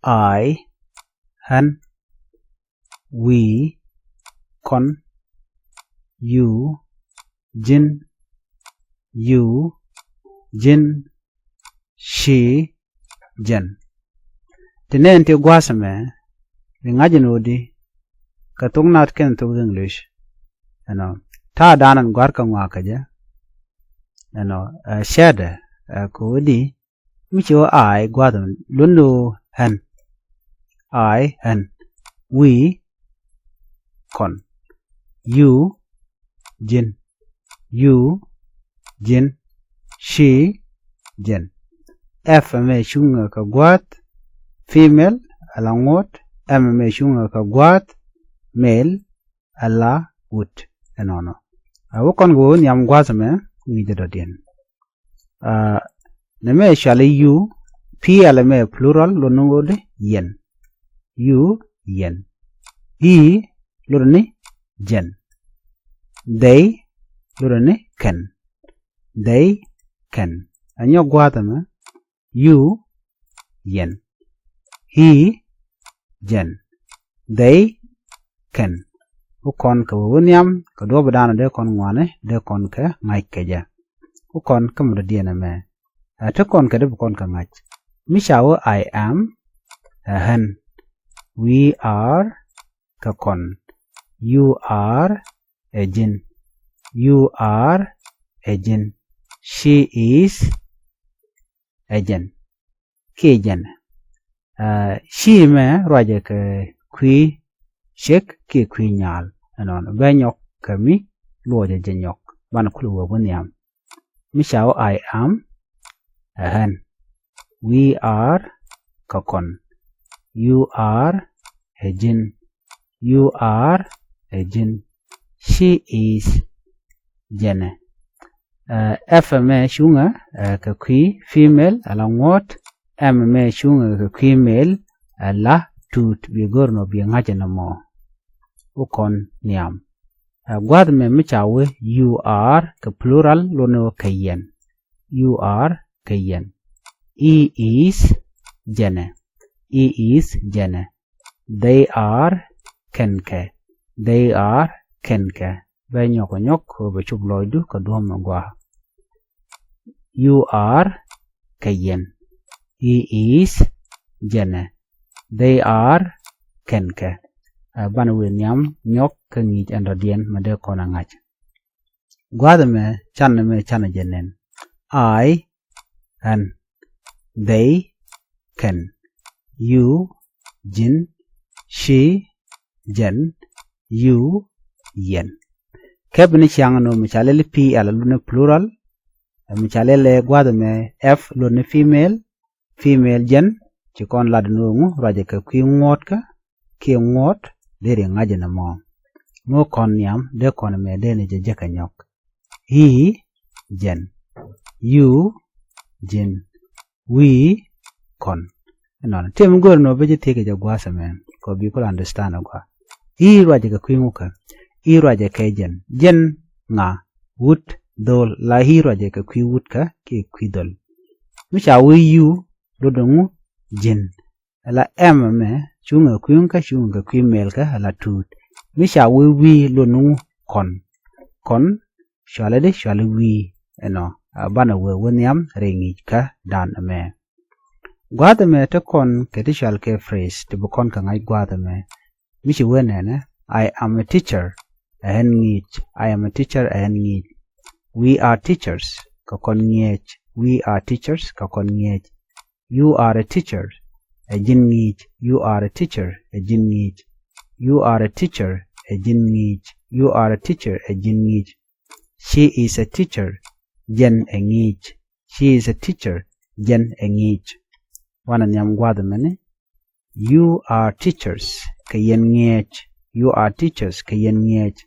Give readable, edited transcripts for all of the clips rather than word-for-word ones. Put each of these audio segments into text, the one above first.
I, han, we, con, you, jin, you, jin, she, jen. Tene nti gwasame, ngajin odi, ka Thok Nath ken Thok English. Ta danan gwar ka ngwa kaja. Shade, ko odi, micho I gwadam, lundu hen. I, hen. We, con. You, jin. You, jin. She, jen. F me shunga ka gwat. Female, ala ngot. M me shunga ka gwat. Male, ala wood. Enono. Wukon go nyam gwazame, nijadodien. Neme shali you. P ala me plural, lonungode, yen. You, yen. He, lurni, jen. They, lurni, ken. They, ken. Anyo gwazame, you, yen. He, jen. They, ken. Ukon ka wunyam, ka do badana de kon ngwane, de kon ka ngaik keja. Ukon ka mudadiana me. Te kon ka de bukon ka ngaik. Mishawo I am, hen. We are, ka kon. You are, a jin. You are, a jin. She is, a jen. Ke jen. She me roje ke kui shek ke kui nyal. Benyok kami loje jenyok. Ban kulu wunyam. Mishawo I am, a hen. We are, ka kon. You are, a jin. You are, a jin. She is, jene. F me shunga ka kui female along what. M me shunga ka kui male ala tut bigorno bi ngajana mo. Ukon niam. Gwad me michawe you are ka plural lono kayen. You are kayen. E is jene. E is jene. They are kenke. They are kenke. Benyok nyok bechuk loidu kaduam ngwa. You are kayen. He is jene. They are kenke. Banwe nyam nyok kengij andadien made kona ngach. Gwadame chana jenen. I, and they, can. You, jin. She, jen. You, yen. Kebni chiangano michalele P ala lune plural. Michalele gwadame F lune female. Female jen. Chikon ladunungu raja ka kui ngot ka. Ki ngot. Dere ngajana mo. Mo kon nyam de kon me dene jeka nyok. He, jen. You, jin. We, kon. Tim gor no beje teke jagwasa man. Ko bi ko understand agwa. He raja ka kui nguka. He raja ka jen. Jen nga. Wood, dol. La he raja ka kui wood ka. Ki kui dol. Misha we you. Dodongu, jin. La M me. Chunga kuyunka chunga kuy melka la tut. Misha we lonu kon. Kon shwale de shwale we. Bana we wenyam ringi ka dan me. Gwada me te kon keti shwal ke phrase te bukon ka ngay gwada me. Mishi wenene. I am a teacher. Ahen ngich. I am a teacher ahen ngich. We are teachers. Ka kon ngich. We are teachers. Ka kon ngich. You are a teacher. A jin ngich. You are a teacher. A jin ngich. You are a teacher. A jin ngich. You are a teacher. A jin ngich. She is a teacher. Jen a ngich. She is a teacher. Jen a ngich. Wana nyam gwada mene. You are teachers. Ka yen ngich. You are teachers. Ka yen ngich.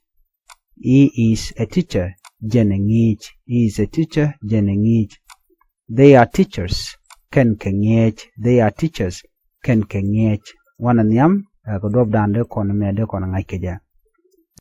He is a teacher. Jen a ngich. He is a teacher. Jen a ngich. They are teachers. Ken kengech. They are teachers. Ken kengech. Wana nyam. Ko drop down de kon me de kon ngai keja.